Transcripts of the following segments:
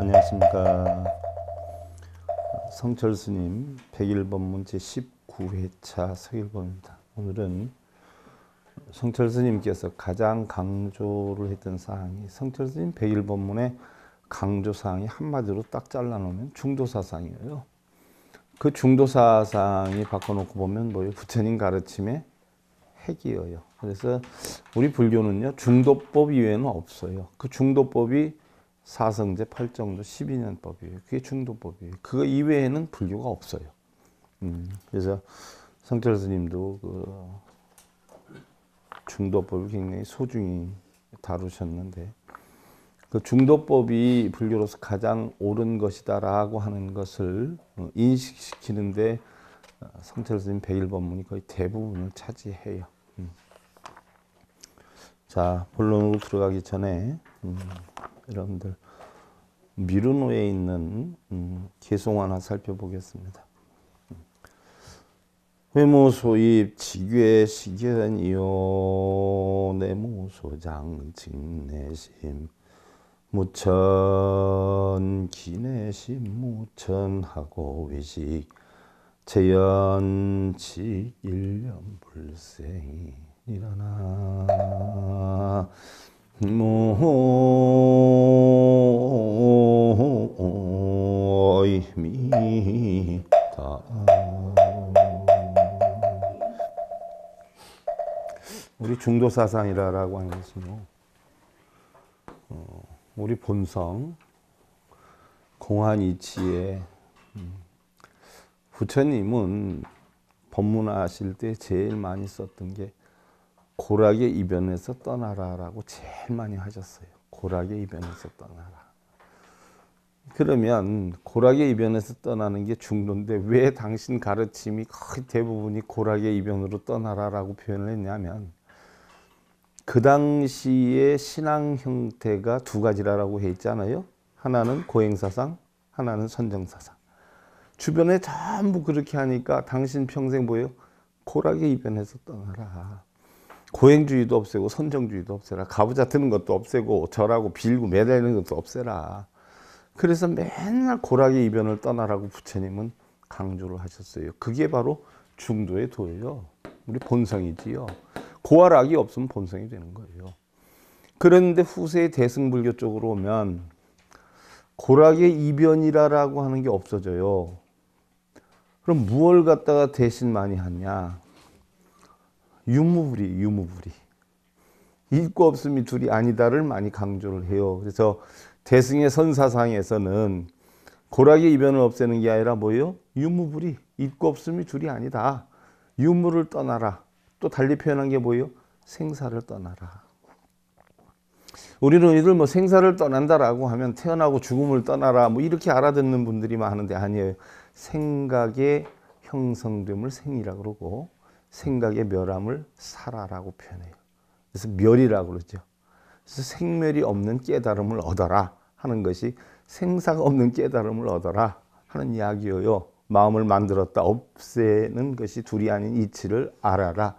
안녕하십니까. 성철스님 101번문 제19회차 서일본입니다. 오늘은 성철스님께서 가장 강조를 했던 사항이 성철스님 101번문의 강조사항이 한마디로 딱 잘라놓으면 중도사상이에요. 그 중도사상이 바꿔놓고 보면 뭐예요? 부처님 가르침의 핵이에요. 그래서 우리 불교는요, 중도법 이외에는 없어요. 그 중도법이 사성제 8정도 12년법이에요. 그게 중도법이에요. 그거 이외에는 불교가 없어요. 그래서 성철 스님도 그 중도법을 굉장히 소중히 다루셨는데, 그 중도법이 불교로서 가장 옳은 것이다라고 하는 것을 인식시키는데 성철 스님 101번문이 거의 대부분을 차지해요. 자, 본론으로 들어가기 전에 여러분들 미루노에 있는 개송 하나 살펴보겠습니다. 회무소입 지괴 식견이요 내무소장 직내심 무천 기내심 무천하고 위식 재연치 일념불생이 일어나 모이미다. 우리 중도사상이라고 하는 것은요, 우리 본성, 공안이치에 부처님은 법문하실 때 제일 많이 썼던 게 고락의 이변에서 떠나라라고 제일 많이 하셨어요. 고락의 이변에서 떠나라. 그러면 고락의 이변에서 떠나는 게 중도인데 왜 당신 가르침이 거의 대부분이 고락의 이변으로 떠나라라고 표현을 했냐면, 그 당시의 신앙 형태가 두 가지라고 해 있잖아요. 하나는 고행사상, 하나는 선정사상. 주변에 전부 그렇게 하니까 당신 평생 뭐예요? 고락의 이변에서 떠나라. 고행주의도 없애고 선정주의도 없애라. 가부좌 트는 것도 없애고 절하고 빌고 매달리는 것도 없애라. 그래서 맨날 고락의 이변을 떠나라고 부처님은 강조를 하셨어요. 그게 바로 중도의 도예요. 우리 본성이지요. 고활악이 없으면 본성이 되는 거예요. 그런데 후세의 대승불교 쪽으로 오면 고락의 이변이라고 하는 게 없어져요. 그럼 무엇을 갖다가 대신 많이 하냐? 유무불이, 유무불이. 있고 없음이 둘이 아니다를 많이 강조를 해요. 그래서 대승의 선사상에서는 고락의 이변을 없애는 게 아니라 뭐예요? 유무불이, 있고 없음이 둘이 아니다. 유무를 떠나라. 또 달리 표현한 게 뭐예요? 생사를 떠나라. 우리는 이들 뭐 생사를 떠난다라고 하면 태어나고 죽음을 떠나라 뭐 이렇게 알아듣는 분들이 많은데 아니에요. 생각의 형성됨을 생이라고 그러고 생각의 멸함을 사라라고 표현해요. 그래서 멸이라고 그러죠. 그래서 생멸이 없는 깨달음을 얻어라 하는 것이 생사가 없는 깨달음을 얻어라 하는 이야기예요. 마음을 만들었다 없애는 것이 둘이 아닌 이치를 알아라.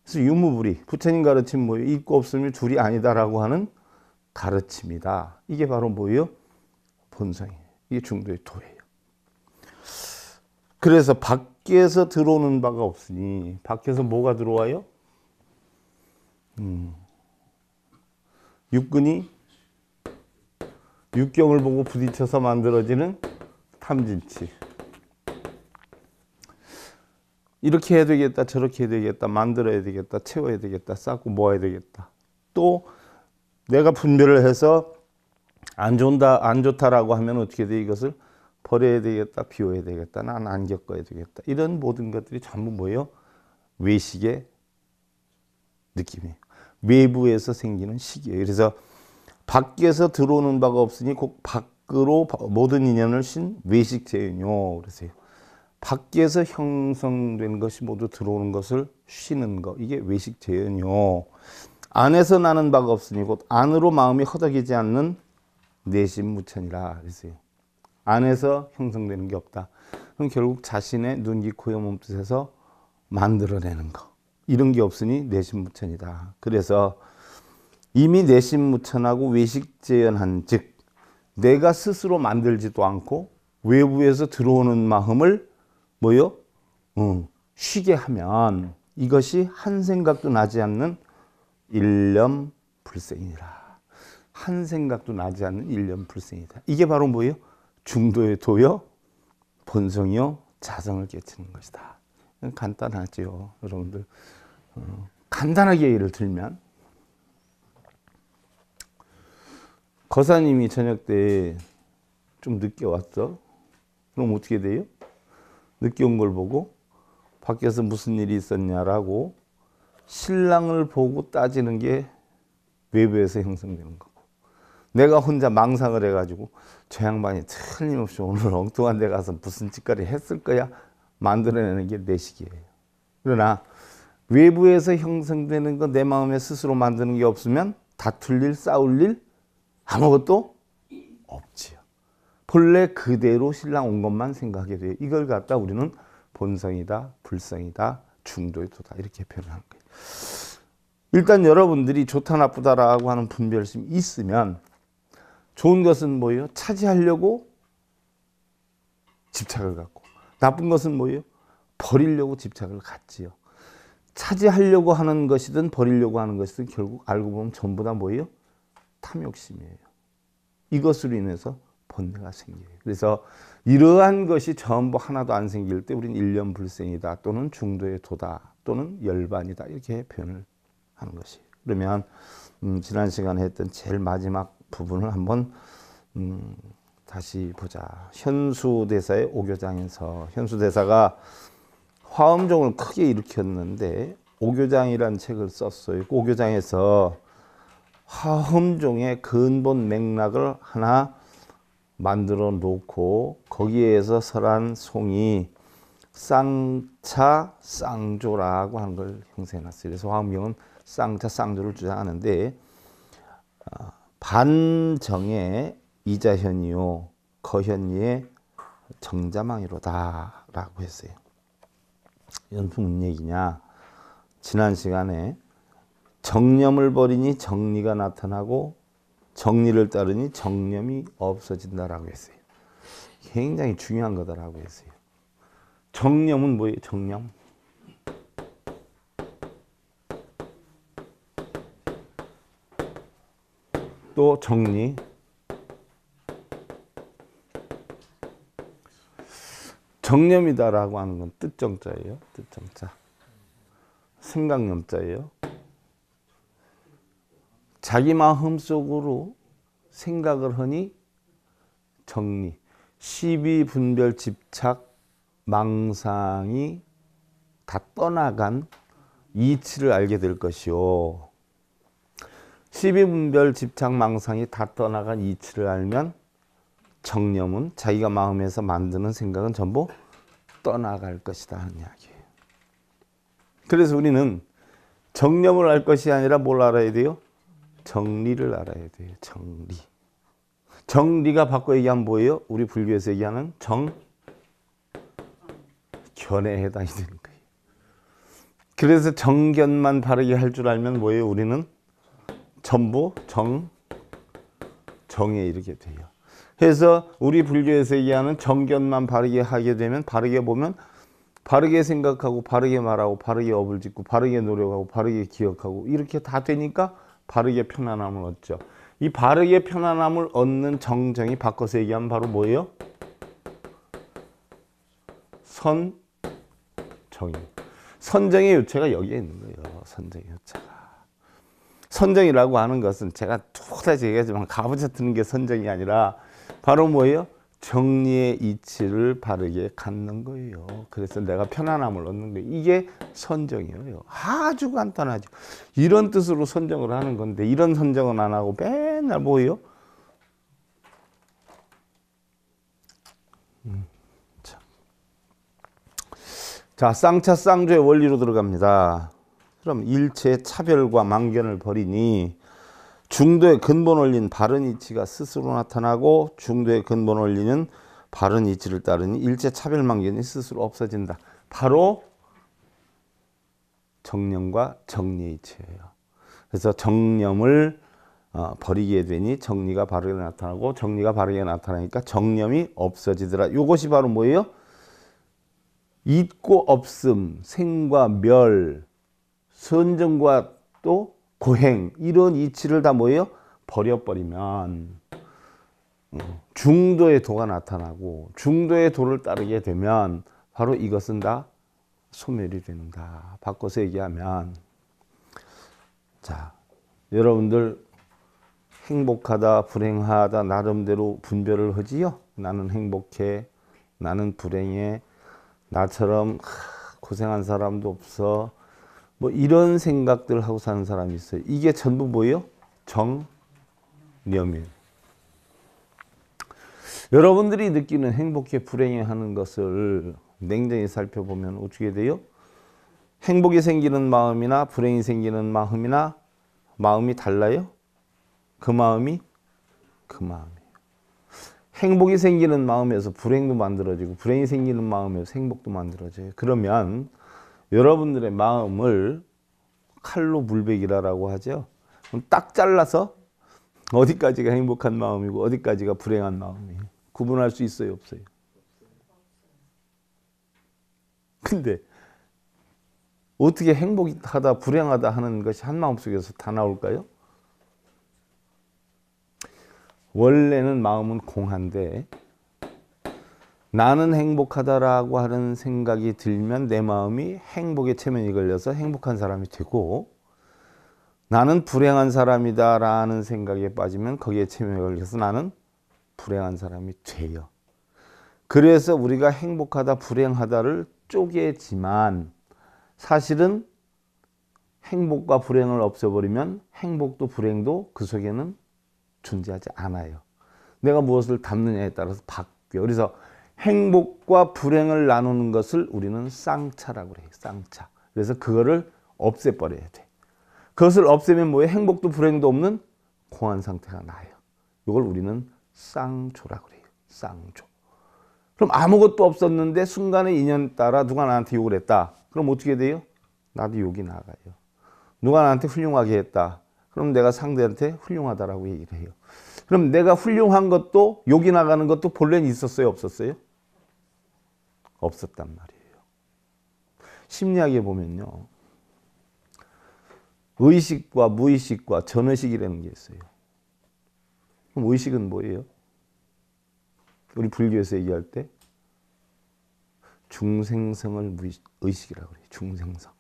그래서 유무불이, 부처님 가르침 뭐예요? 있고 없음이 둘이 아니다라고 하는 가르침이다. 이게 바로 뭐예요? 본성이에요. 이게 중도의 도예요. 그래서 밖에서 들어오는 바가 없으니 밖에서 뭐가 들어와요? 육근이 육경을 보고 부딪혀서 만들어지는 탐진치. 이렇게 해야 되겠다, 저렇게 해야 되겠다, 만들어야 되겠다, 채워야 되겠다, 쌓고 모아야 되겠다. 또 내가 분별을 해서 안 좋다라고 하면 어떻게 돼? 이것을 버려야 되겠다, 비워야 되겠다, 난 안 겪어야 되겠다. 이런 모든 것들이 전부 뭐예요? 외식의 느낌이에요. 외부에서 생기는 식이에요. 그래서 밖에서 들어오는 바가 없으니 곧 밖으로 모든 인연을 신 외식재연요. 그러세요. 밖에서 형성된 것이 모두 들어오는 것을 쉬는 것, 이게 외식재연요. 안에서 나는 바가 없으니 곧 안으로 마음이 허덕이지 않는 내심무천이라 그랬어요. 안에서 형성되는 게 없다. 그럼 결국 자신의 눈, 귀, 코, 의 몸뜻에서 만들어내는 거, 이런 게 없으니 내심무천이다. 그래서 이미 내심무천하고 외식재연한 즉 내가 스스로 만들지도 않고 외부에서 들어오는 마음을 뭐요? 쉬게 하면 이것이 한 생각도 나지 않는 일념불생이라. 한 생각도 나지 않는 일념불생이다. 이게 바로 뭐예요? 중도의 도요, 본성이요, 자성을 깨치는 것이다. 간단하죠, 여러분들. 간단하게 예를 들면 거사님이 저녁 때 좀 늦게 왔어. 그럼 어떻게 돼요? 늦게 온 걸 보고 밖에서 무슨 일이 있었냐라고 신랑을 보고 따지는 게 외부에서 형성되는 거고, 내가 혼자 망상을 해가지고 저 양반이 틀림없이 오늘 엉뚱한 데 가서 무슨 짓거리 했을 거야 만들어내는 게 내 식이에요. 그러나 외부에서 형성되는 거 내 마음에 스스로 만드는 게 없으면 다툴 일, 싸울 일 아무것도 없지요. 본래 그대로 신랑 온 것만 생각하게 돼요. 이걸 갖다 우리는 본성이다, 불성이다, 중도의 도다 이렇게 표현하는 거예요. 일단 여러분들이 좋다 나쁘다라고 하는 분별심이 있으면 좋은 것은 뭐예요? 차지하려고 집착을 갖고, 나쁜 것은 뭐예요? 버리려고 집착을 갖지요. 차지하려고 하는 것이든 버리려고 하는 것이든 결국 알고 보면 전부 다 뭐예요? 탐욕심이에요. 이것으로 인해서 번뇌가 생겨요. 그래서 이러한 것이 전부 하나도 안 생길 때 우리는 일념불생이다 또는 중도의 도다 또는 열반이다 이렇게 표현을 하는 것이에요. 그러면 지난 시간에 했던 제일 마지막 부분을 한번 다시 보자. 현수대사의 오교장에서 현수대사가 화엄종을 크게 일으켰는데 오교장이라는 책을 썼어요. 오교장에서 화엄종의 근본 맥락을 하나 만들어 놓고 거기에서 설한 송이 쌍차 쌍조라고 하는 걸 형성해 놨어요. 그래서 화엄경은 쌍차 쌍조를 주장하는데 반정의 이자현이요 거현이의 정자망이로다 라고 했어요. 이건 무슨 얘기냐? 지난 시간에 정념을 버리니 정리가 나타나고 정리를 따르니 정념이 없어진다라고 했어요. 굉장히 중요한 거다라고 했어요. 정념은 뭐예요? 정념. 또 정리. 정념이다라고 하는 건 뜻정자예요. 뜻정자. 생각념자예요. 자기 마음 속으로 생각을 하니 정리. 시비, 분별, 집착, 망상이 다 떠나간 이치를 알게 될 것이요. 시비, 분별, 집착, 망상이 다 떠나간 이치를 알면 정념은 자기가 마음에서 만드는 생각은 전부 떠나갈 것이다 하는 이야기예요. 그래서 우리는 정념을 알 것이 아니라 뭘 알아야 돼요? 정리를 알아야 돼요. 정리. 정리가 바꿔 얘기하면 뭐예요? 우리 불교에서 얘기하는 정견에 해당이 되는 거예요. 그래서 정견만 바르게 할 줄 알면 뭐예요? 우리는 전부 정에 이르게 돼요. 그래서 우리 불교에서 얘기하는 정견만 바르게 하게 되면 바르게 보면 바르게 생각하고 바르게 말하고 바르게 업을 짓고 바르게 노력하고 바르게 기억하고 이렇게 다 되니까 바르게 편안함을 얻죠. 이 바르게 편안함을 얻는 정정이 바꿔서 얘기하면 바로 뭐예요? 선정이에요. 선정의 요체가 여기에 있는 거예요. 선정의 요체가. 선정이라고 하는 것은 제가 또다시 얘기하지만 가부좌 트는 게 선정이 아니라 바로 뭐예요? 정리의 이치를 바르게 갖는 거예요. 그래서 내가 편안함을 얻는 거예요. 이게 선정이에요. 아주 간단하죠. 이런 뜻으로 선정을 하는 건데 이런 선정은 안 하고 맨날 뭐예요? 자, 쌍차 쌍조의 원리로 들어갑니다. 그럼 일체의 차별과 망견을 버리니 중도의 근본 원리는 바른 이치가 스스로 나타나고 중도의 근본 원리는 바른 이치를 따르니 일체 차별 망견이 스스로 없어진다. 바로 정념과 정리의 이치예요. 그래서 정념을 버리게 되니 정리가 바르게 나타나고 정리가 바르게 나타나니까 정념이 없어지더라. 이것이 바로 뭐예요? 있고 없음, 생과 멸, 선정과 또 고행 이런 이치를 다 뭐예요? 버려버리면 중도의 도가 나타나고 중도의 도를 따르게 되면 바로 이것은 다 소멸이 된다. 바꿔서 얘기하면 자, 여러분들 행복하다 불행하다 나름대로 분별을 하지요. 나는 행복해, 나는 불행해, 나처럼 고생한 사람도 없어. 뭐 이런 생각들을 하고 사는 사람이 있어요. 이게 전부 뭐예요? 정념이에요. 여러분들이 느끼는 행복해 불행해 하는 것을 냉정히 살펴보면 어떻게 돼요? 행복이 생기는 마음이나 불행이 생기는 마음이나 마음이 달라요? 그 마음이에요. 행복이 생기는 마음에서 불행도 만들어지고 불행이 생기는 마음에서 행복도 만들어져요. 그러면 여러분들의 마음을 칼로 물베기라고 하죠. 딱 잘라서 어디까지가 행복한 마음이고 어디까지가 불행한 마음이에요. 구분할 수 있어요, 없어요? 근데 어떻게 행복하다 불행하다 하는 것이 한 마음속에서 다 나올까요? 원래는 마음은 공한데 나는 행복하다라고 하는 생각이 들면 내 마음이 행복의 체면이 걸려서 행복한 사람이 되고 나는 불행한 사람이다라는 생각에 빠지면 거기에 체면이 걸려서 나는 불행한 사람이 돼요. 그래서 우리가 행복하다 불행하다를 쪼개지만 사실은 행복과 불행을 없애버리면 행복도 불행도 그 속에는 존재하지 않아요. 내가 무엇을 담느냐에 따라서 바뀌어요. 그래서 행복과 불행을 나누는 것을 우리는 쌍차라고 그래요. 쌍차. 그래서 그거를 없애버려야 돼. 그것을 없애면 뭐예요? 행복도 불행도 없는 공한 상태가 나요. 이걸 우리는 쌍초라고 그래요. 쌍초. 그럼 아무것도 없었는데 순간의 인연 따라 누가 나한테 욕을 했다. 그럼 어떻게 돼요? 나도 욕이 나가요. 누가 나한테 훌륭하게 했다. 그럼 내가 상대한테 훌륭하다라고 얘기를 해요. 그럼 내가 훌륭한 것도 욕이 나가는 것도 본래는 있었어요? 없었어요? 없었단 말이에요. 심리학에 보면요. 의식과 무의식과 전의식이라는 게 있어요. 그럼 의식은 뭐예요? 우리 불교에서 얘기할 때 중생성을 의식이라고 그래요. 중생성.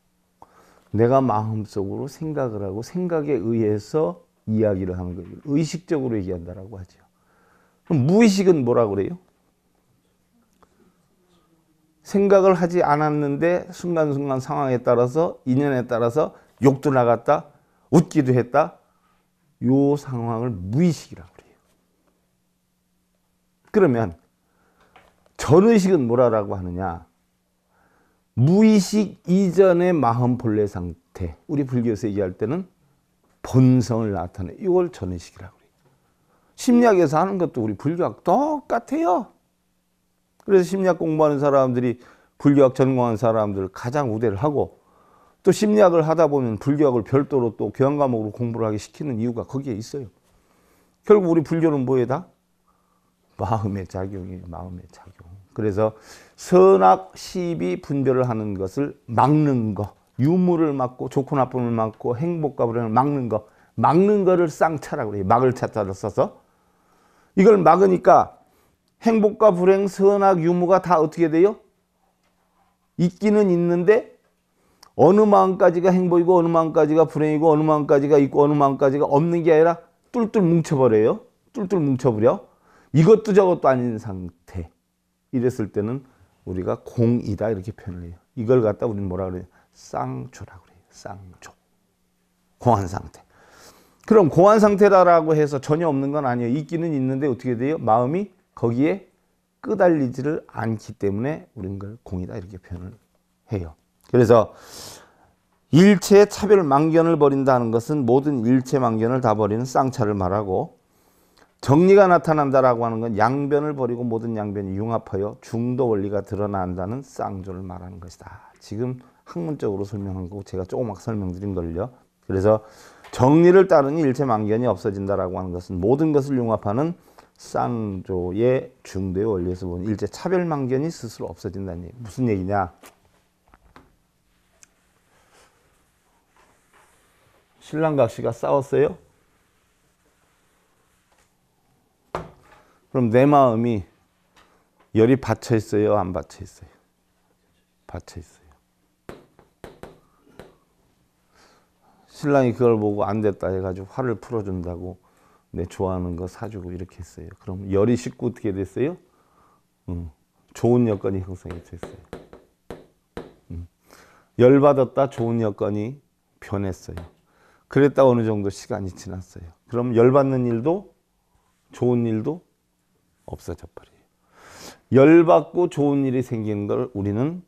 내가 마음속으로 생각을 하고 생각에 의해서 이야기를 하는 거예요. 의식적으로 얘기한다라고 하죠. 그럼 무의식은 뭐라고 그래요? 생각을 하지 않았는데 순간순간 상황에 따라서 인연에 따라서 욕도 나갔다, 웃기도 했다. 요 상황을 무의식이라고 그래요. 그러면 전의식은 뭐라고 하느냐? 무의식 이전의 마음 본래 상태. 우리 불교에서 얘기할 때는 본성을 나타내. 이걸 전의식이라고 그래요. 심리학에서 하는 것도 우리 불교학 똑같아요. 그래서 심리학 공부하는 사람들이 불교학 전공한 사람들을 가장 우대를 하고 또 심리학을 하다 보면 불교학을 별도로 또 교양 과목으로 공부를 하게 시키는 이유가 거기에 있어요. 결국 우리 불교는 뭐에다? 마음의 작용이에요. 마음의 작용. 그래서 선악, 시비 분별을 하는 것을 막는 거, 유무를 막고 좋고 나쁨을 막고 행복과 불행을 막는 거, 막는 거를 쌍차라고 그래요. 막을 차자를 써서 이걸 막으니까 행복과 불행, 선악, 유무가 다 어떻게 돼요? 있기는 있는데 어느 마음까지가 행복이고 어느 마음까지가 불행이고 어느 마음까지가 있고 어느 마음까지가 없는 게 아니라 뚫뚫 뭉쳐버려요. 뚫뚫 뭉쳐버려. 이것도 저것도 아닌 상태. 이랬을 때는 우리가 공이다 이렇게 표현을 해요. 이걸 갖다 우리는 뭐라 그래요? 쌍초라고 그래요. 쌍초. 공한 상태. 그럼 공한 상태다라고 해서 전혀 없는 건 아니에요. 있기는 있는데 어떻게 돼요? 마음이 거기에 끄달리지를 않기 때문에 우리는 그걸 공이다 이렇게 표현을 해요. 그래서 일체 차별 망견을 버린다는 것은 모든 일체 망견을 다 버리는 쌍차를 말하고 정리가 나타난다라고 하는 건 양변을 버리고 모든 양변이 융합하여 중도 원리가 드러난다는 쌍조를 말하는 것이다. 지금 학문적으로 설명한 거고 제가 조그맣게 설명드린 걸요. 그래서 정리를 따르니 일체망견이 없어진다라고 하는 것은 모든 것을 융합하는 쌍조의 중도의 원리에서 보는 일체 차별망견이 스스로 없어진다는 얘기. 무슨 얘기냐? 신랑 각시가 싸웠어요? 그럼 내 마음이 열이 받쳐 있어요? 안 받쳐 있어요? 받쳐 있어요. 신랑이 그걸 보고 안 됐다 해가지고 화를 풀어준다고 내 좋아하는 거 사주고 이렇게 했어요. 그럼 열이 식고 어떻게 됐어요? 좋은 여건이 형성이 됐어요. 열 받았다 좋은 여건이 변했어요. 그랬다 어느 정도 시간이 지났어요. 그럼 열 받는 일도 좋은 일도 없어져 버려요. 열 받고 좋은 일이 생기는 걸 우리는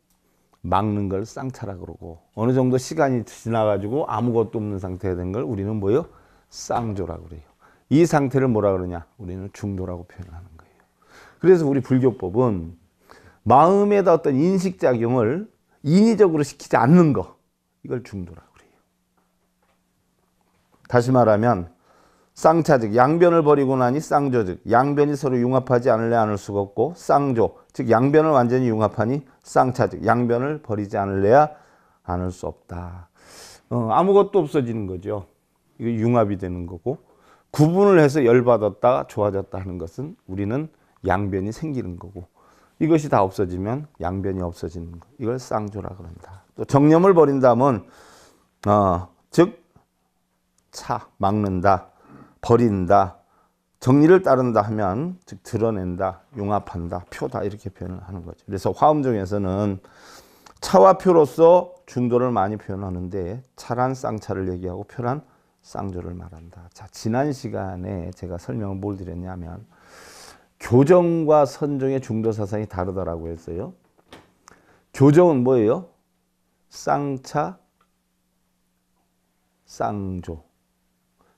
막는 걸 쌍차라 그러고, 어느 정도 시간이 지나가지고 아무것도 없는 상태가 된 걸 우리는 뭐요? 쌍조라고 그래요. 이 상태를 뭐라 그러냐? 우리는 중도라고 표현하는 거예요. 그래서 우리 불교법은 마음에다 어떤 인식작용을 인위적으로 시키지 않는 거, 이걸 중도라고 그래요. 다시 말하면 쌍차즉 양변을 버리고 나니 쌍조즉 양변이 서로 융합하지 않을래 않을 수가 없고, 쌍조 즉 양변을 완전히 융합하니 쌍차즉 양변을 버리지 않을래야 않을 수 없다. 아무것도 없어지는 거죠. 이거 융합이 되는 거고, 구분을 해서 열받았다 좋아졌다 하는 것은 우리는 양변이 생기는 거고, 이것이 다 없어지면 양변이 없어지는 거, 이걸 쌍조라 그런다. 또 정념을 버린다면 즉 차 막는다, 버린다, 정리를 따른다 하면 즉 드러낸다, 융합한다, 표다, 이렇게 표현을 하는 거죠. 그래서 화엄종에서는 차와 표로서 중도를 많이 표현하는데 차란 쌍차를 얘기하고 표란 쌍조를 말한다. 자, 지난 시간에 제가 설명을 뭘 드렸냐면 교정과 선종의 중도 사상이 다르다라고 했어요. 교정은 뭐예요? 쌍차, 쌍조,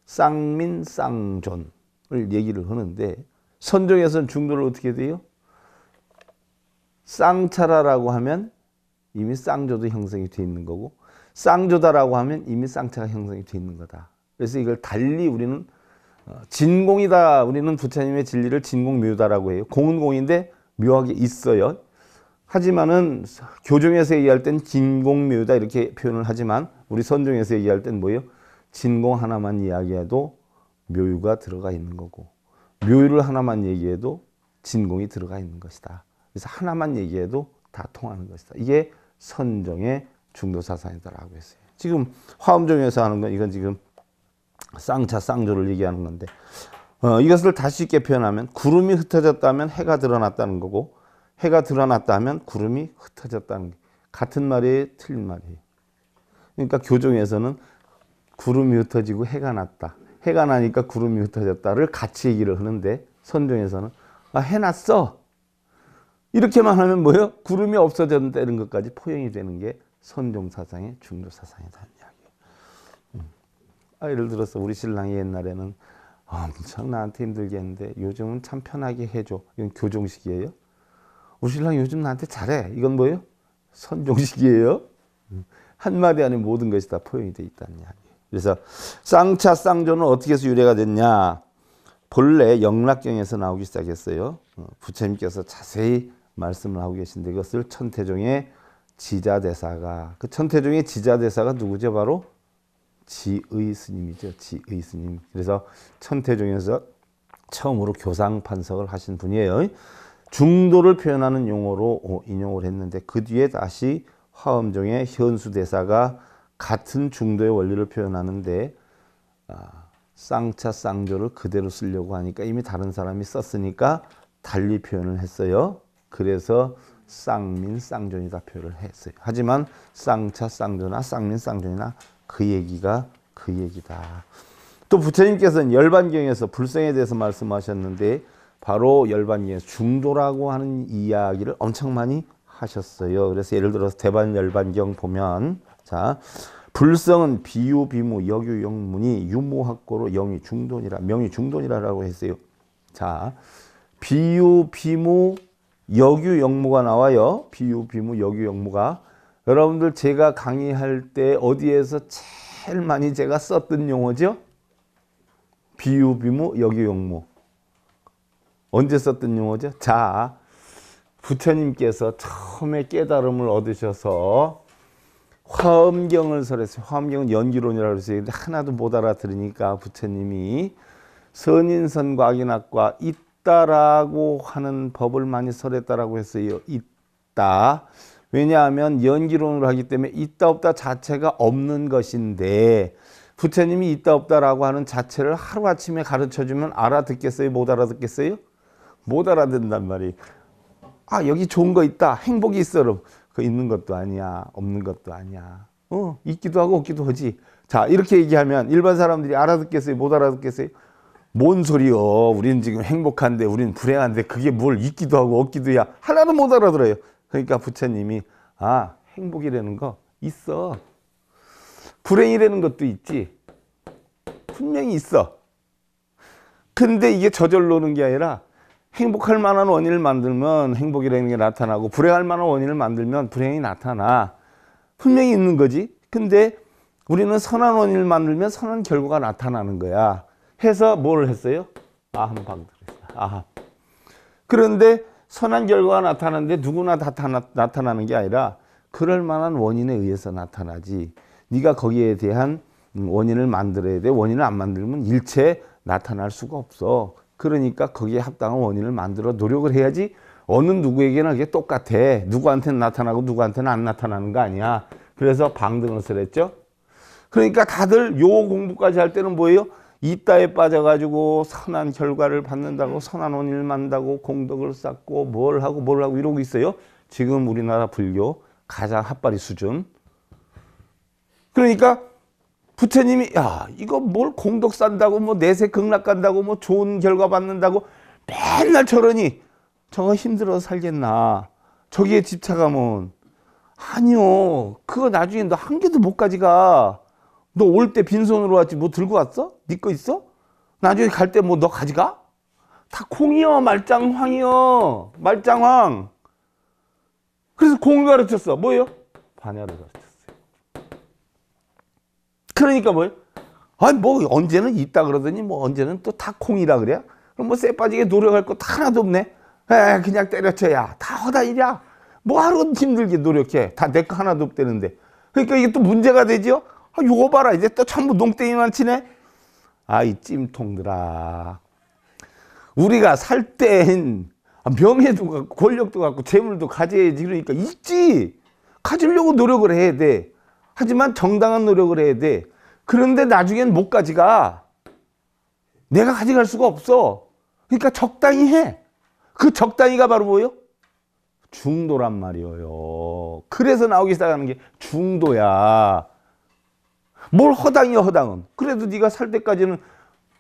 쌍민, 쌍존을 얘기를 하는데, 선종에서는 중도를 어떻게 돼요? 쌍차라고 하면 이미 쌍조도 형성이 되어 있는 거고, 쌍조다라고 하면 이미 쌍차가 형성이 되어 있는 거다. 그래서 이걸 달리 우리는 진공이다. 우리는 부처님의 진리를 진공묘다라고 해요. 공은 공인데 묘하게 있어요. 하지만은 교종에서 얘기할 땐 진공묘다 이렇게 표현을 하지만, 우리 선종에서 얘기할 땐 뭐예요? 진공 하나만 이야기해도 묘유가 들어가 있는 거고, 묘유를 하나만 얘기해도 진공이 들어가 있는 것이다. 그래서 하나만 얘기해도 다 통하는 것이다. 이게 선종의 중도 사상이다라고 했어요. 지금 화엄종에서 하는 건 이건 지금 쌍차, 쌍조를 얘기하는 건데, 이것을 다시 쉽게 표현하면 구름이 흩어졌다면 해가 드러났다는 거고, 해가 드러났다 하면 구름이 흩어졌다는 게 같은 말이에요, 틀린 말이에요. 그러니까 교종에서는 구름이 흩어지고 해가 났다, 해가 나니까 구름이 흩어졌다를 같이 얘기를 하는데, 선종에서는 해놨어 이렇게만 하면 뭐예요? 구름이 없어졌다는 것까지 포용이 되는 게 선종 사상의 중도 사상이라는 이야기예요. 예를 들어서 우리 신랑이 옛날에는 엄청 나한테 힘들게 했는데 요즘은 참 편하게 해줘. 이건 교종식이에요. 우리 신랑이 요즘 나한테 잘해. 이건 뭐예요? 선종식이에요. 한마디 안에 모든 것이 다 포용이 되어 있다는 이야기예요. 그래서 쌍차, 쌍조는 어떻게 해서 유래가 됐냐? 본래 영락경에서 나오기 시작했어요. 부처님께서 자세히 말씀을 하고 계신데, 이것을 천태종의 지자대사가, 그 천태종의 지자대사가 누구죠? 바로 지의 스님이죠. 지의 스님. 그래서 천태종에서 처음으로 교상 판석을 하신 분이에요. 중도를 표현하는 용어로 인용을 했는데, 그 뒤에 다시 화엄종의 현수대사가 같은 중도의 원리를 표현하는데, 쌍차, 쌍조를 그대로 쓰려고 하니까 이미 다른 사람이 썼으니까 달리 표현을 했어요. 그래서 쌍민, 쌍존이다 표현을 했어요. 하지만 쌍차, 쌍조나 쌍민, 쌍존이나 그 얘기가 그 얘기다. 또 부처님께서는 열반경에서 불성에 대해서 말씀하셨는데, 바로 열반경에서 중도라고 하는 이야기를 엄청 많이 하셨어요. 그래서 예를 들어서 대반열반경 보면, 자, 불성은 비유, 비무, 역유, 영문이 유무학고로 영이 중돈이라, 명이 중돈이라고 했어요. 자, 비유, 비무, 역유, 영무가 나와요. 비유, 비무, 역유, 영무가. 여러분들 제가 강의할 때 어디에서 제일 많이 제가 썼던 용어죠. 비유, 비무, 역유, 용무. 언제 썼던 용어죠? 자, 부처님께서 처음에 깨달음을 얻으셔서 화엄경을 설했어요. 화엄경은 연기론이라고 해서 하나도 못 알아들으니까 부처님이 선인선과 악인악과 있다라고 하는 법을 많이 설했다라고 했어요. 있다. 왜냐하면 연기론으로 하기 때문에 있다 없다 자체가 없는 것인데 부처님이 있다 없다라고 하는 자체를 하루아침에 가르쳐주면 알아듣겠어요? 못 알아듣겠어요? 못 알아듣는단 말이에요. 아, 여기 좋은 거 있다. 행복이 있어. 그거 있는 것도 아니야. 없는 것도 아니야. 있기도 하고 없기도 하지. 자, 이렇게 얘기하면 일반 사람들이 알아듣겠어요? 못 알아듣겠어요? 뭔 소리요? 우리는 지금 행복한데 우리는 불행한데 그게 뭘 있기도 하고 없기도야. 하나도 못 알아들어요. 그러니까 부처님이 행복이라는 거 있어. 불행이라는 것도 있지. 분명히 있어. 근데 이게 저절로 오는 게 아니라 행복할 만한 원인을 만들면 행복이라는 게 나타나고 불행할 만한 원인을 만들면 불행이 나타나. 분명히 있는 거지. 근데 우리는 선한 원인을 만들면 선한 결과가 나타나는 거야. 해서 뭘 했어요? 아함 방들했어. 그런데 선한 결과가 나타나는데 누구나 다 나타나는 게 아니라 그럴 만한 원인에 의해서 나타나지. 네가 거기에 대한 원인을 만들어야 돼. 원인을 안 만들면 일체 나타날 수가 없어. 그러니까 거기에 합당한 원인을 만들어 노력을 해야지. 어느 누구에게나 그게 똑같아. 누구한테는 나타나고 누구한테는 안 나타나는 거 아니야. 그래서 방등을 했죠. 그러니까 다들 요 공부까지 할 때는 뭐예요? 이따에 빠져가지고 선한 결과를 받는다고 선한 원인을 만든다고 공덕을 쌓고 뭘 하고 이러고 있어요. 지금 우리나라 불교 가장 핫바리 수준. 그러니까 부처님이 이거 뭘 공덕 쌓는다고 뭐 내세 극락 간다고 뭐 좋은 결과 받는다고 맨날 저러니 저거 힘들어서 살겠나. 저기에 집착하면 아니요. 그거 나중에 너 한 개도 못 가져가. 너 올 때 빈손으로 왔지 뭐 들고 왔어? 네 거 있어? 나중에 갈 때 뭐 너 가져가? 다 콩이요. 말짱황이요. 말짱황. 그래서 공을 가르쳤어. 뭐예요? 반야를 가르쳤어요. 그러니까 뭐예요? 뭐 언제는 있다 그러더니 뭐 언제는 또 다 콩이라 그래? 그럼 뭐 쎄 빠지게 노력할 거 하나도 없네. 그냥 때려쳐야 다 허다 일이야. 뭐 하루 힘들게 노력해. 다 내 거 하나도 없대는데. 그러니까 이게 또 문제가 되죠. 요거 봐라. 이제 또 전부 농땡이만 치네. 이 찜통들아. 우리가 살 땐 명예도 갖고 권력도 갖고 재물도 가져야지. 그러니까 있지. 가지려고 노력을 해야 돼. 하지만 정당한 노력을 해야 돼. 그런데 나중엔 못 가져가. 내가 가져갈 수가 없어. 그러니까 적당히 해. 그 적당히가 바로 뭐예요? 중도란 말이에요. 그래서 나오기 시작하는 게 중도야. 뭘 허당이야 허당은. 그래도 네가 살 때까지는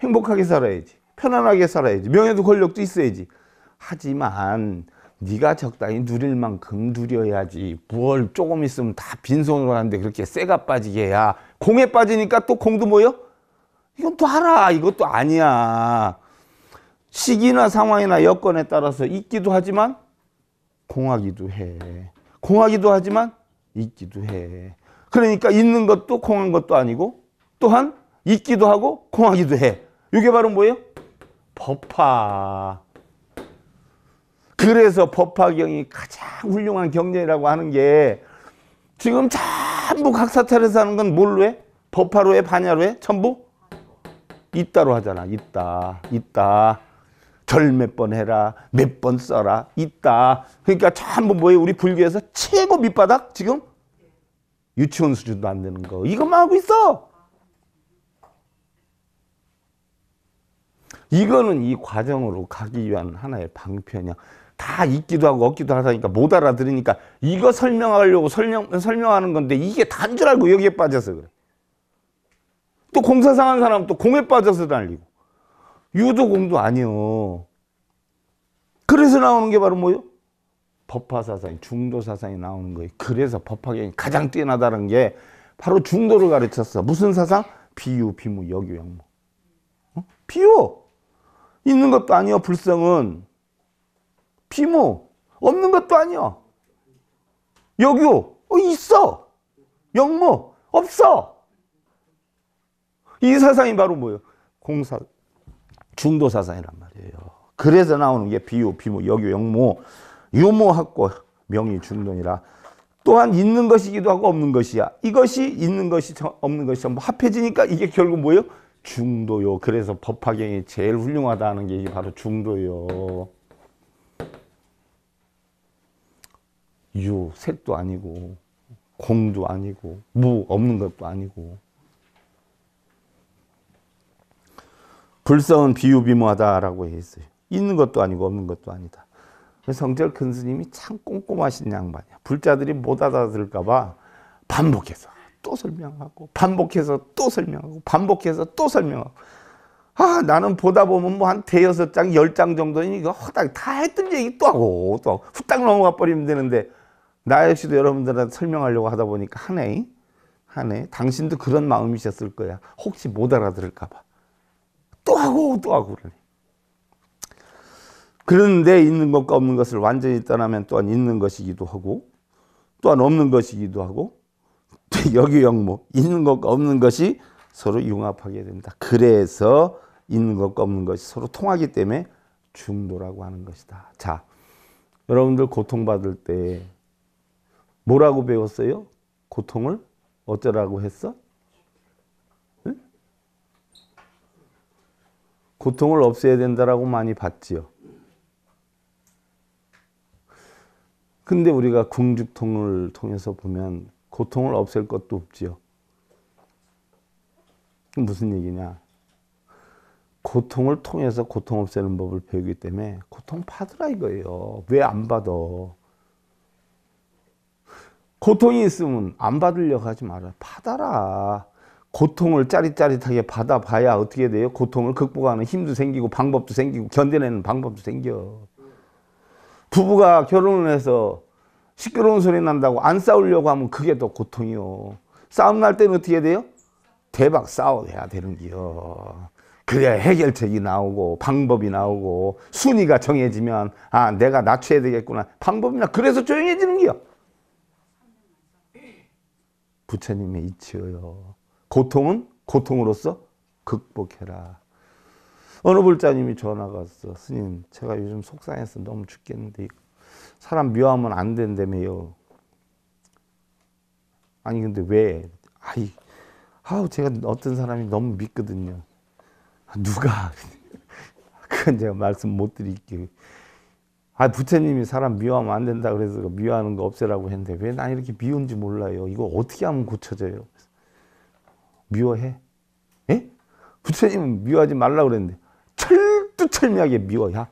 행복하게 살아야지. 편안하게 살아야지. 명예도 권력도 있어야지. 하지만 네가 적당히 누릴 만큼 누려야지. 뭘 조금 있으면 다 빈손으로 하는데 그렇게 쇠가 빠지게 해야. 공에 빠지니까 또 공도 뭐요? 이건 또 하라. 이것도 아니야. 시기나 상황이나 여건에 따라서 있기도 하지만 공하기도 해. 공하기도 하지만 있기도 해. 그러니까 있는 것도 공한 것도 아니고 또한 있기도 하고 공하기도 해. 이게 바로 뭐예요? 법화. 그래서 법화경이 가장 훌륭한 경전이라고 하는 게 지금 전부 각사탈에서 하는 건 뭘로 해? 법화로 해? 반야로 해? 전부? 있다로 하잖아. 있다. 절 몇 번 해라. 몇 번 써라. 있다. 그러니까 전부 뭐예요? 우리 불교에서 최고 밑바닥 지금? 유치원 수준도 안 되는 거. 이것만 하고 있어. 이거는 이 과정으로 가기 위한 하나의 방편이야. 다 있기도 하고 없기도 하다니까 못 알아들으니까 이거 설명하려고 설명하는 건데 이게 단 줄 알고 여기에 빠져서 그래. 또 공사상한 사람은 또 공에 빠져서 달리고. 유도공도 아니요. 그래서 나오는 게 바로 뭐요? 법화사상이, 중도사상이 나오는 거예요. 그래서 법화경이 가장 뛰어나다는 게 바로 중도를 가르쳤어. 무슨 사상? 비유, 비무, 역유, 역무. 비유! 있는 것도 아니요. 불성은. 비무! 없는 것도 아니요. 역유! 있어! 역무! 없어! 이 사상이 바로 뭐예요? 공사, 중도 사상이란 말이에요. 그래서 나오는 게 비유, 비무, 역유, 역모, 유모학고 명의 중론이라. 또한 있는 것이기도 하고 없는 것이야. 이것이 있는 것이 없는 것이 전부 합해지니까 이게 결국 뭐예요? 중도요. 그래서 법화경이 제일 훌륭하다는 게 이게 바로 중도요. 유, 색도 아니고 공도 아니고 무, 없는 것도 아니고. 불성은 비유비무하다라고 했어요. 있는 것도 아니고 없는 것도 아니다. 성절 큰 스님이 참 꼼꼼하신 양반이야. 불자들이 못 알아들을까 봐 반복해서 또 설명하고 반복해서 또 설명하고 반복해서 또 설명하고. 아, 나는 보다 보면 뭐 한 대여섯 장, 10장 정도는 이거 허당 다 했던 얘기 또 하고 또 후딱 넘어가 버리면 되는데, 나 역시도 여러분들한테 설명하려고 하다 보니까 하네. 당신도 그런 마음이셨을 거야. 혹시 못 알아들을까 봐 또 하고 또 하고 그러네. 그런데 있는 것과 없는 것을 완전히 떠나면 또한 있는 것이기도 하고 또한 없는 것이기도 하고, 역유역무, 있는 것과 없는 것이 서로 융합하게 된다. 그래서 있는 것과 없는 것이 서로 통하기 때문에 중도라고 하는 것이다. 자, 여러분들 고통받을 때 뭐라고 배웠어요? 고통을 어쩌라고 했어? 응? 고통을 없애야 된다라고 많이 봤지요. 근데 우리가 궁죽통을 통해서 보면 고통을 없앨 것도 없지요. 무슨 얘기냐? 고통을 통해서 고통 없애는 법을 배우기 때문에 고통 받으라 이거예요. 왜 안 받아? 고통이 있으면 안 받으려고 하지 마라. 받아라. 고통을 짜릿짜릿하게 받아봐야 어떻게 돼요? 고통을 극복하는 힘도 생기고 방법도 생기고 견뎌내는 방법도 생겨. 부부가 결혼을 해서 시끄러운 소리 난다고 안 싸우려고 하면 그게 더 고통이요. 싸움 날 때는 어떻게 돼요? 대박 싸워야 되는 기요. 그래야 해결책이 나오고 방법이 나오고 순위가 정해지면 아, 내가 낮춰야 되겠구나. 방법이나 그래서 조용해지는 기요. 부처님의 이치요. 고통은 고통으로서 극복해라. 어느 불자님이 전화가 왔어. 스님, 제가 요즘 속상해서 너무 죽겠는데 사람 미워하면 안 된다며요. 아니 근데 왜? 제가 어떤 사람이 너무 믿거든요. 누가? 그건 제가 말씀 못 드릴게요. 부처님이 사람 미워하면 안 된다 그래서 미워하는 거 없애라고 했는데 왜 난 이렇게 미운지 몰라요. 이거 어떻게 하면 고쳐져요? 미워해? 예? 부처님은 미워하지 말라고 그랬는데 철두철미하게 미워야.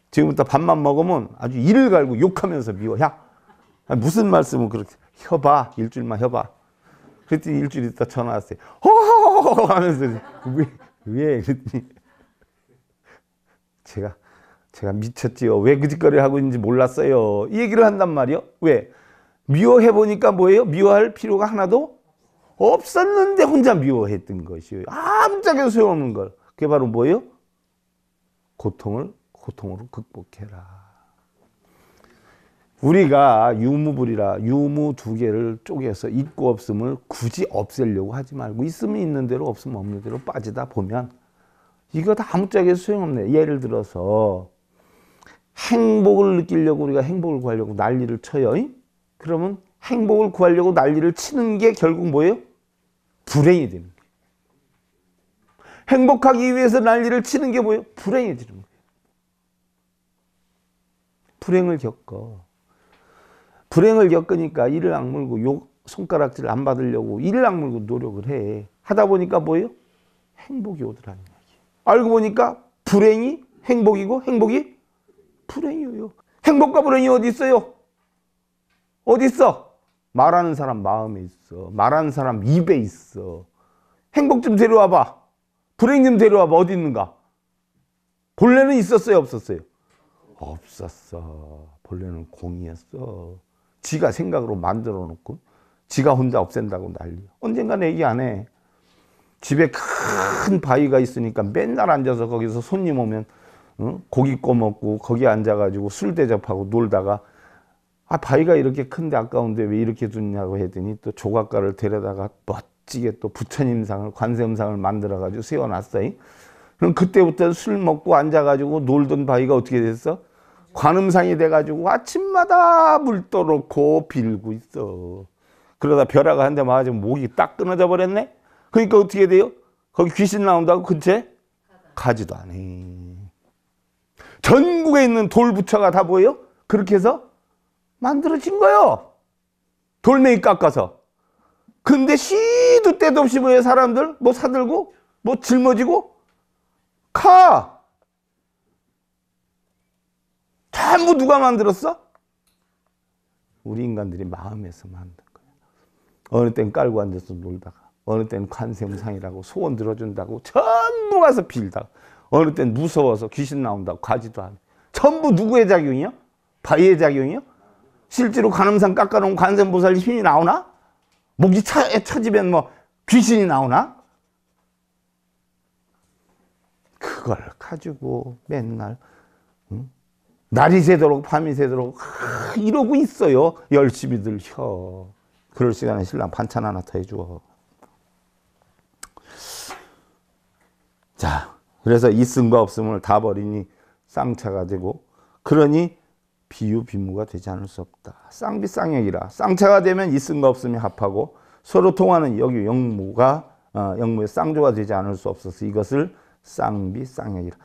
지금부터 밥만 먹으면 아주 이를 갈고 욕하면서 미워야. 무슨 말씀을 그렇게 혀봐. 일주일만 혀봐. 그랬더니 일주일 있다 전화 왔어요. 호호호호 하면서 왜? 그랬더니 제가 미쳤지요. 왜 그 짓거리 하고 있는지 몰랐어요. 이 얘기를 한단 말이요. 왜? 미워해보니까 뭐예요? 미워할 필요가 하나도 없었는데 혼자 미워했던 것이에요. 아무짝에도 소용없는 걸. 그게 바로 뭐예요? 고통을 고통으로 극복해라. 우리가 유무불이라 유무 두 개를 쪼개서 있고 없음을 굳이 없애려고 하지 말고 있으면 있는 대로 없으면 없는 대로 빠지다 보면 이거 다 아무짝에도 소용없네. 예를 들어서 행복을 느끼려고 우리가 행복을 구하려고 난리를 쳐요. 그러면 행복을 구하려고 난리를 치는 게 결국 뭐예요? 불행이 되는 거예요. 행복하기 위해서 난리를 치는 게 뭐예요? 불행이 되는 거예요. 불행을 겪어. 불행을 겪으니까 이를 악물고 손가락질 안 받으려고 이를 악물고 노력을 해. 하다 보니까 뭐예요? 행복이 오더라는 얘기. 알고 보니까 불행이 행복이고 행복이 불행이에요. 행복과 불행이 어디 있어요? 어디 있어? 말하는 사람 마음에 있어. 말하는 사람 입에 있어. 행복 좀 데려와봐. 불행 좀 데려와봐. 어디 있는가? 본래는 있었어요? 없었어요? 없었어. 본래는 공이었어. 지가 생각으로 만들어 놓고 지가 혼자 없앤다고 난리. 언젠가 얘기 안 해. 집에 큰 바위가 있으니까 맨날 앉아서 거기서 손님 오면 고기 구워 먹고 거기 앉아가지고 술 대접하고 놀다가 바위가 이렇게 큰데 아까운데 왜 이렇게 두냐고 했더니 또 조각가를 데려다가 멋지게 또 부처님상을 관세음상을 만들어가지고 세워놨어요. 그럼 그때부터 술 먹고 앉아가지고 놀던 바위가 어떻게 됐어? 관음상이 돼가지고 아침마다 물 떠놓고 빌고 있어. 그러다 벼락을 한 대 맞아서 목이 딱 끊어져 버렸네. 그러니까 어떻게 돼요? 거기 귀신 나온다고 근처에 가지도 않아. 전국에 있는 돌부처가 다 뭐예요? 그렇게 해서 만들어진 거예요. 돌멩이 깎아서. 근데 시도 때도 없이 뭐예요? 사람들 뭐 사들고 뭐 짊어지고 가. 전부 누가 만들었어? 우리 인간들이 마음에서 만든 거예요. 어느 땐 깔고 앉아서 놀다가, 어느 땐 관세음상이라고 소원 들어준다고 전부 가서 빌다가, 어느 땐 무서워서 귀신 나온다고 가지도 않아. 전부 누구의 작용이요? 바위의 작용이요? 실제로 관음상 깎아놓은 관세음보살 힘이 나오나? 목이 쳐지면 뭐 귀신이 나오나? 그걸 가지고 맨날 날이 새도록 밤이 새도록 이러고 있어요. 열심히들 혀. 그럴 시간에 신랑 반찬 하나 더 해줘. 자, 그래서 있음과 없음을 다 버리니 쌍차가 되고, 그러니 비유비무가 되지 않을 수 없다. 쌍비쌍역이라. 쌍차가 되면 있음과 없음이 합하고 서로 통하는 여기 영무가 영무의 쌍조가 되지 않을 수 없어서 이것을 쌍비쌍역이라.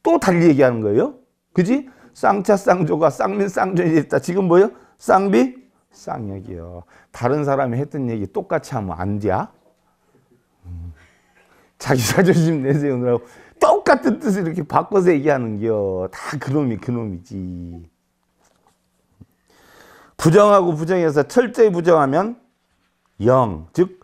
또 달리 얘기하는 거예요. 그지? 쌍차 쌍조가 쌍민 쌍조이 됐다. 지금 뭐예요? 쌍비 쌍역이요. 다른 사람이 했던 얘기 똑같이 하면 안 돼. 자기 자존심 내세우느라고 똑같은 뜻을 이렇게 바꿔서 얘기하는겨. 다 그놈이지. 부정하고 부정해서 철저히 부정하면 영, 즉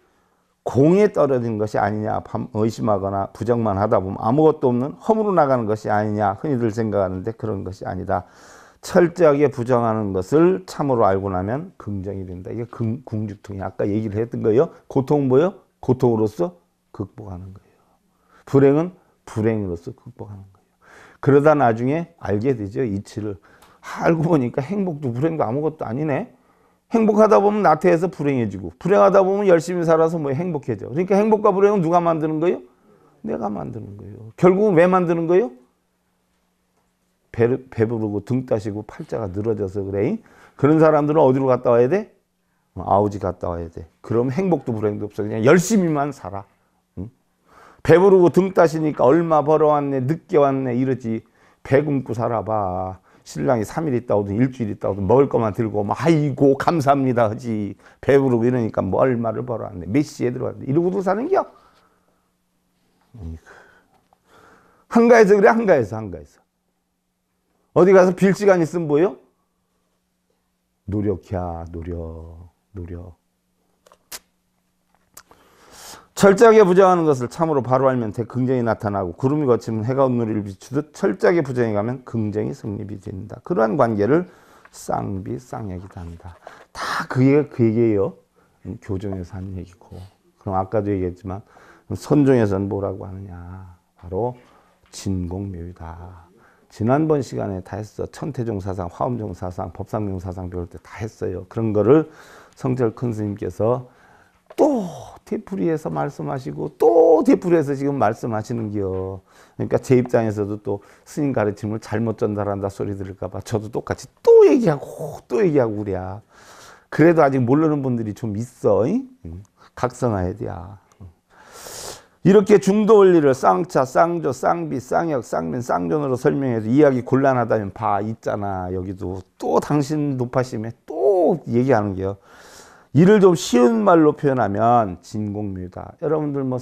공에 떨어진 것이 아니냐 의심하거나 부정만 하다 보면 아무것도 없는 험으로 나가는 것이 아니냐 흔히들 생각하는데 그런 것이 아니다. 철저하게 부정하는 것을 참으로 알고 나면 긍정이 된다. 이게 궁죽통이 아까 얘기를 했던 거예요. 고통은 뭐예요? 고통으로서 극복하는 거예요. 불행은 불행으로서 극복하는 거예요. 그러다 나중에 알게 되죠. 이치를. 알고 보니까 행복도 불행도 아무것도 아니네. 행복하다 보면 나태해서 불행해지고, 불행하다 보면 열심히 살아서 뭐 행복해져. 그러니까 행복과 불행은 누가 만드는 거예요? 내가 만드는 거예요. 결국은 왜 만드는 거예요? 배부르고 등 따시고 팔자가 늘어져서 그래. 그런 사람들은 어디로 갔다 와야 돼? 아우지 갔다 와야 돼. 그럼 행복도 불행도 없어. 그냥 열심히만 살아. 응? 배부르고 등 따시니까 얼마 벌어왔네, 늦게 왔네 이러지. 배 굶고 살아봐. 신랑이 3일 있다 오든 일주일 있다 오든 먹을 것만 들고 오면 아이고 감사합니다 하지. 배부르고 이러니까 뭐 얼마를 벌어왔네, 몇 시에 들어왔네 이러고도 사는겨. 한가해서 그래. 한가해서. 어디 가서 빌 시간 있으면 뭐요? 노력이야. 노력. 철저하게 부정하는 것을 참으로 바로 알면 긍정이 나타나고, 구름이 거치면 해가 온누리를 비추듯 철저하게 부정해 가면 긍정이 성립이 된다. 그러한 관계를 쌍비쌍역이다 한다. 다 그 얘기예요. 교정에서 한 얘기고. 그럼 아까도 얘기했지만 선종에서는 뭐라고 하느냐. 바로 진공묘유다. 지난번 시간에 다 했어. 천태종 사상, 화엄종 사상, 법상용 사상 배울 때 다 했어요. 그런 거를 성철 큰 스님께서 또 되풀이해서 말씀하시고 또 되풀이해서 지금 말씀하시는겨. 그러니까 제 입장에서도 또 스님 가르침을 잘못 전달한다 소리 들을까 봐 저도 똑같이 또 얘기하고 그래야. 그래도 아직 모르는 분들이 좀 있어. 각성해야 돼. 이렇게 중도 원리를 쌍차, 쌍조, 쌍비, 쌍역, 쌍민, 쌍존으로 설명해서 이해하기 곤란하다면 봐 있잖아. 여기도 또 당신 높아심에 또 얘기하는 게요. 이를 좀 쉬운 말로 표현하면 진공묘다. 여러분들 뭐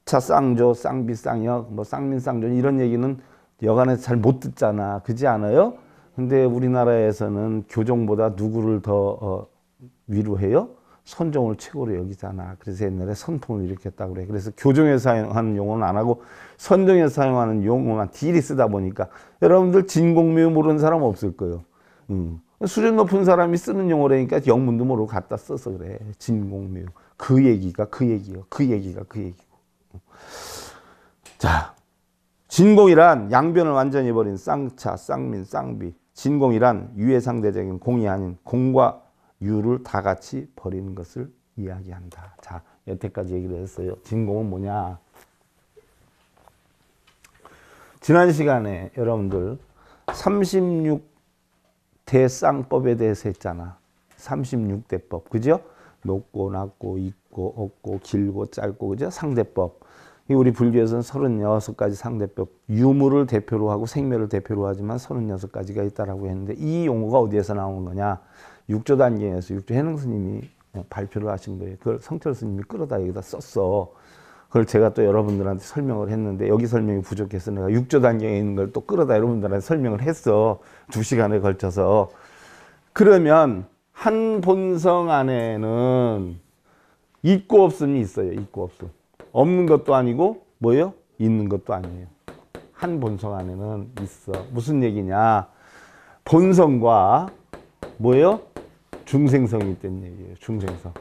차, 쌍조, 쌍비, 쌍역, 뭐 쌍민, 쌍존 이런 얘기는 여간에서 잘 못 듣잖아. 그렇지 않아요? 근데 우리나라에서는 교종보다 누구를 더 위로해요? 선종을 최고로 여기잖아. 그래서 옛날에 선풍을 일으켰다고 그래. 그래서 교종에서 사용하는 용어는 안 하고 선종에서 사용하는 용어만 딜이 쓰다 보니까 여러분들 진공묘 모르는 사람 없을 거예요. 수준 높은 사람이 쓰는 용어라니까 영문도 모르고 갖다 써서 그래. 진공묘. 그 얘기가 그 얘기요. 그 얘기가 그 얘기고. 자, 진공이란 양변을 완전히 버린 쌍차, 쌍민, 쌍비. 진공이란 유해상대적인 공이 아닌 공과 유를 다 같이 버리는 것을 이야기한다. 자, 여태까지 얘기를 했어요. 진공은 뭐냐? 지난 시간에 여러분들 36대 쌍법에 대해서 했잖아. 36대법, 그죠? 높고 낮고 있고 없고 길고 짧고, 그죠? 상대법. 우리 불교에서는 36가지 상대법, 유무를 대표로 하고 생멸을 대표로 하지만 36가지가 있다라고 했는데, 이 용어가 어디에서 나온 거냐? 육조단경에서 육조해능 스님이 발표를 하신 거예요. 그걸 성철 스님이 끌어다 여기다 썼어. 그걸 제가 또 여러분들한테 설명을 했는데, 여기 설명이 부족해서 내가 육조단경에 있는 걸 또 끌어다 여러분들한테 설명을 했어. 2시간에 걸쳐서. 그러면 한 본성 안에는 있고 없음이 있어요. 있고 없음. 없는 것도 아니고 뭐예요? 있는 것도 아니에요. 한 본성 안에는 있어. 무슨 얘기냐? 본성과 뭐예요? 중생성이 있다는 얘기예요. 중생성.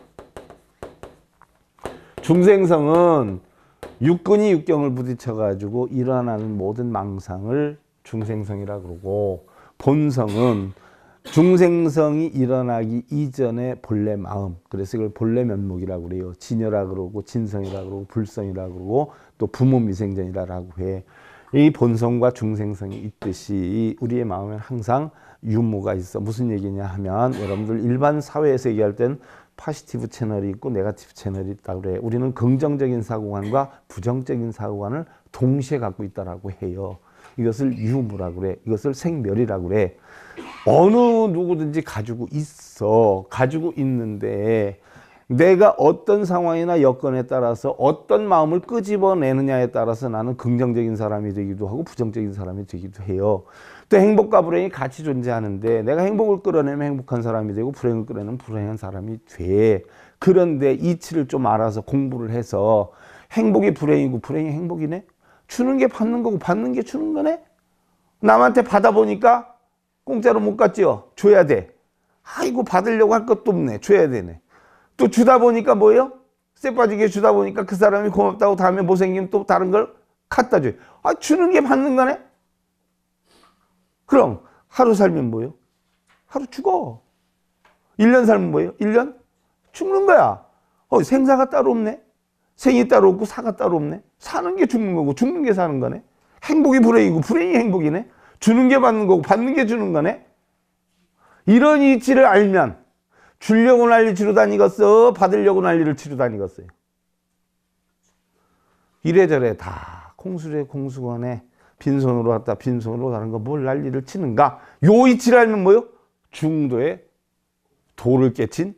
중생성은 육근이 육경을 부딪혀가지고 일어나는 모든 망상을 중생성이라 그러고, 본성은 중생성이 일어나기 이전의 본래 마음, 그래서 이걸 본래 면목이라고 그래요. 진여라 그러고 진성이라 그러고 불성이라 그러고 또 부모미생전이라고 해. 이 본성과 중생성이 있듯이 우리의 마음에는 항상 유무가 있어. 무슨 얘기냐 하면, 여러분들 일반 사회에서 얘기할 땐 파시티브 채널이 있고 네거티브 채널이 있다고 그래. 우리는 긍정적인 사고관과 부정적인 사고관을 동시에 갖고 있다라고 해요. 이것을 유무라고 그래. 이것을 생멸이라고 그래. 어느 누구든지 가지고 있어. 가지고 있는데 내가 어떤 상황이나 여건에 따라서 어떤 마음을 끄집어내느냐에 따라서 나는 긍정적인 사람이 되기도 하고 부정적인 사람이 되기도 해요. 또 행복과 불행이 같이 존재하는데, 내가 행복을 끌어내면 행복한 사람이 되고 불행을 끌어내면 불행한 사람이 돼. 그런데 이치를 좀 알아서 공부를 해서, 행복이 불행이고 불행이 행복이네? 주는 게 받는 거고 받는 게 주는 거네? 남한테 받아보니까 공짜로 못 갔죠? 줘야 돼. 아이고, 받으려고 할 것도 없네. 줘야 되네. 또 주다 보니까 뭐예요? 쎄 빠지게 주다 보니까 그 사람이 고맙다고 다음에 못생기면 또 다른 걸 갖다 줘요. 아, 주는 게 받는 거네? 그럼 하루 살면 뭐예요? 하루 죽어. 1년 살면 뭐예요? 1년 죽는 거야. 생사가 따로 없네. 생이 따로 없고 사가 따로 없네. 사는 게 죽는 거고 죽는 게 사는 거네. 행복이 불행이고 불행이 행복이네. 주는 게 받는 거고 받는 게 주는 거네. 이런 이치를 알면 주려고 난리 치러 다니겠어? 받으려고 난리를 치러 다니겠어요? 이래저래 다 공수래 공수건에 빈손으로 왔다 빈손으로 가는 거 뭘 난리를 치는가? 요 이치를 알면 뭐요? 중도에 도를 깨친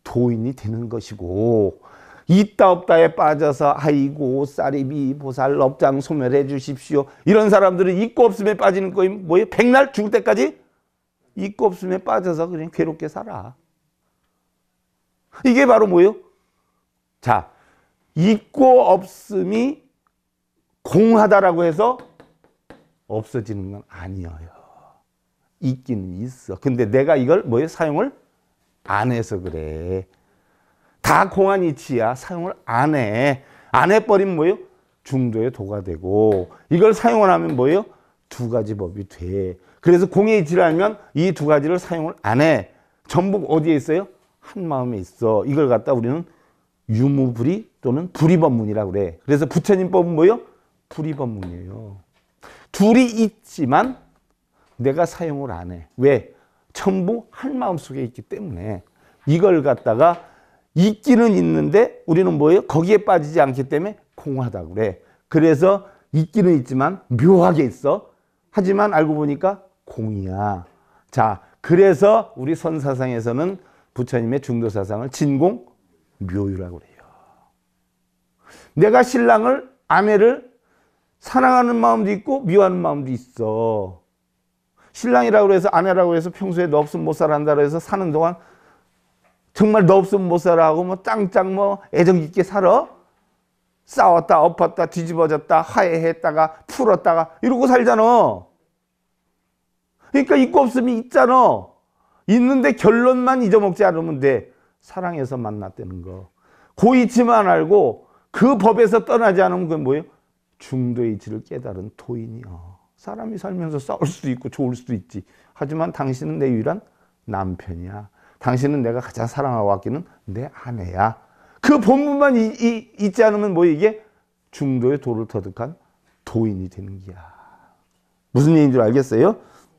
도인이 되는 것이고, 있다 없다에 빠져서 아이고 쌀이비 보살 업장 소멸해 주십시오, 이런 사람들은 있고 없음에 빠지는 거예요. 뭐예요? 백날 죽을 때까지 있고 없음에 빠져서 그냥 괴롭게 살아. 이게 바로 뭐예요? 자, 있고 없음이 공하다라고 해서 없어지는 건 아니에요. 있기는 있어. 근데 내가 이걸 뭐예요? 사용을 안 해서 그래. 다 공한 이치야. 사용을 안 해. 안 해버리면 뭐예요? 중도에 도가 되고, 이걸 사용을 하면 뭐예요? 두 가지 법이 돼. 그래서 공의 이치를 알면 이 두 가지를 사용을 안 해. 전부 어디에 있어요? 한 마음에 있어. 이걸 갖다 우리는 유무불이 또는 불이법문이라고 그래. 그래서 부처님 법은 뭐예요? 불이법문이에요. 둘이 있지만 내가 사용을 안 해. 왜? 전부 한 마음 속에 있기 때문에. 이걸 갖다가 있기는 있는데 우리는 뭐예요? 거기에 빠지지 않기 때문에 공하다고 그래. 그래서 있기는 있지만 묘하게 있어. 하지만 알고 보니까 공이야. 자, 그래서 우리 선사상에서는 부처님의 중도사상을 진공묘유라고 그래요. 내가 신랑을, 아내를 사랑하는 마음도 있고 미워하는 마음도 있어. 신랑이라고 해서, 아내라고 해서 평소에 너 없으면 못 살아한다고 해서 사는 동안 정말 너 없으면 못 살아 하고 뭐 짱짱 뭐 애정 있게 살아? 싸웠다 엎었다 뒤집어졌다 화해했다가 풀었다가 이러고 살잖아. 그러니까 있고 없음이 있잖아. 있는데 결론만 잊어먹지 않으면 돼. 사랑해서 만났다는 거. 그 이치만 알고 그 법에서 떠나지 않으면 그건 뭐예요? 중도의 이치를 깨달은 도인이요. 사람이 살면서 싸울 수도 있고 좋을 수도 있지. 하지만 당신은 내 유일한 남편이야. 당신은 내가 가장 사랑하고 아끼는 내 아내야. 그 본분만 잊지 않으면 뭐 이게 중도의 도를 터득한 도인이 되는 기야. 무슨 얘기인 줄 알겠어요?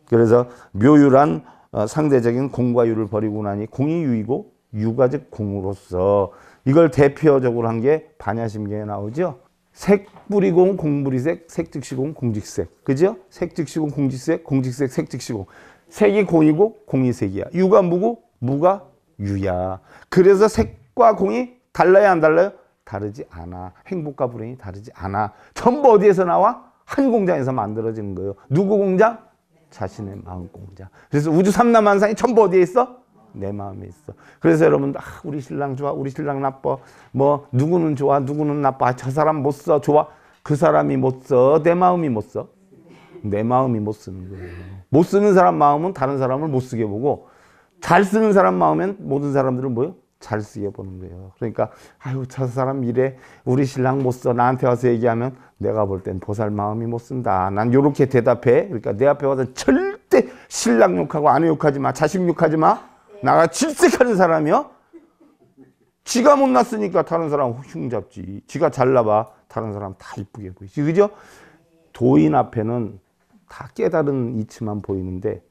그래서 묘유란 상대적인 공과 유를 버리고 나니 공이 유이고 유가 즉 공으로서 이걸 대표적으로 한 게 반야심경에 나오죠. 색 뿌리공 공부리색, 색 즉시 공 공직색. 그죠? 색 즉시 공 공직색, 공직색 색 즉시 공. 색이 공이고 공이 색이야. 유가 무고 무가 유야. 그래서 색과 공이 달라요 안 달라요? 다르지 않아. 행복과 불행이 다르지 않아. 전부 어디에서 나와? 한 공장에서 만들어지는 거예요. 누구 공장? 자신의 마음 공장. 그래서 우주 삼라만상이 전부 어디에 있어? 내 마음에 있어. 그래서 여러분, 우리 신랑 좋아, 우리 신랑 나빠. 뭐 누구는 좋아, 누구는 나빠. 저 사람 못 써, 좋아. 그 사람이 못 써, 내 마음이 못 써. 내 마음이 못 쓰는 거예요. 못 쓰는 사람 마음은 다른 사람을 못 쓰게 보고, 잘 쓰는 사람 마음엔 모든 사람들은 뭐요? 잘 쓰게 보는 거예요. 그러니까 아유 저 사람 이래, 우리 신랑 못 써. 나한테 와서 얘기하면 내가 볼 땐 보살 마음이 못 쓴다. 난 요렇게 대답해. 그러니까 내 앞에 와서 절대 신랑 욕하고 아내 욕하지 마. 자식 욕하지 마. 나가 질색하는 사람이요. 지가 못났으니까 다른 사람 흉잡지. 지가 잘나봐 다른 사람 다 이쁘게 보이지. 그죠? 도인 앞에는 다 깨달은 이치만 보이는데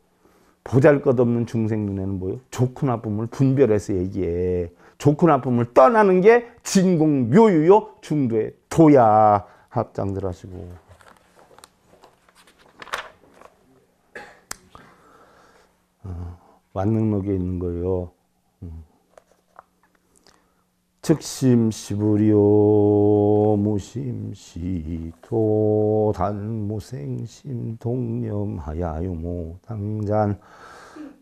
보잘것없는 중생 눈에는 뭐예요? 좋고 나쁨을 분별해서 얘기해. 좋고 나쁨을 떠나는 게 진공 묘유요 중도의 도야. 합장들 하시고. 완능록에 있는 거예요. 즉심시부리오 무심시도 단무생심 동념하야유모 당잔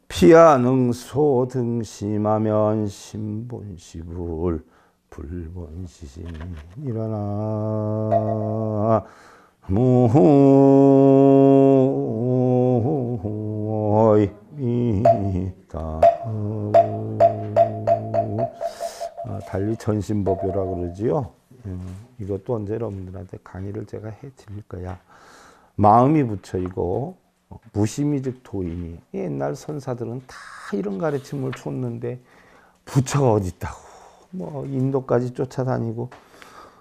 피하능소 등심하면 신본시불 불본시심 일어나 무호이미다. 달리 전신법요라 그러지요. 이것도 언제 여러분들한테 강의를 제가 해드릴 거야. 마음이 부처이고 무심이 즉 도인이. 옛날 선사들은 다 이런 가르침을 줬는데 부처가 어디 있다고 뭐 인도까지 쫓아다니고,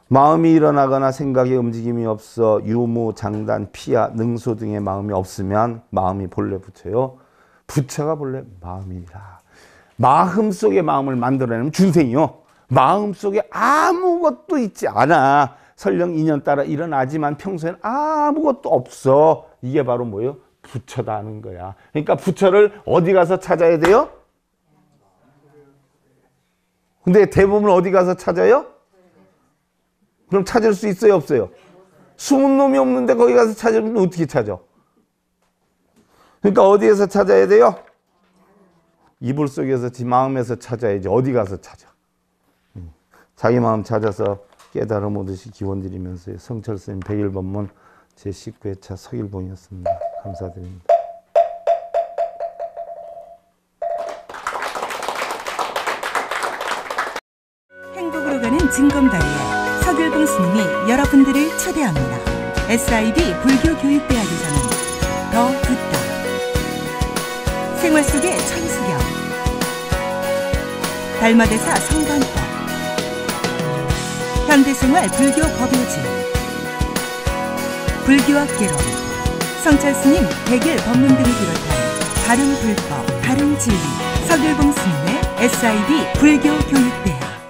마음이 일어나거나 생각의 움직임이 없어 유무, 장단, 피하, 능소 등의 마음이 없으면 마음이 본래 부처요. 부처가 본래 마음이라. 마음속에 마음을 만들어내는 중생이요. 마음속에 아무것도 있지 않아. 설령 인연 따라 일어나지만 평소엔 아무것도 없어. 이게 바로 뭐예요? 부처다는 거야. 그러니까 부처를 어디 가서 찾아야 돼요? 근데 대부분 어디 가서 찾아요? 그럼 찾을 수 있어요, 없어요? 숨은 놈이 없는데 거기 가서 찾으면 어떻게 찾아? 그러니까 어디에서 찾아야 돼요? 이불 속에서, 지 마음에서 찾아야지. 어디 가서 찾아? 자기 마음 찾아서 깨달음 오듯이 기원 드리면서 성철스님 101번문 제19회차 석일봉이었습니다. 감사드립니다. 행복으로 가는 징검다리에 석일봉 스님이 여러분들을 초대합니다. SIB 불교교육대학에서는 더 듣다, 생활 속의 천수경, 달마대사 성관법, 현대생활 불교 법요지, 불교학개론, 성철스님 100일 법문 등을 비롯한 바른 불법, 바른 진리, 석일봉 스님의 SIB 불교교육대학.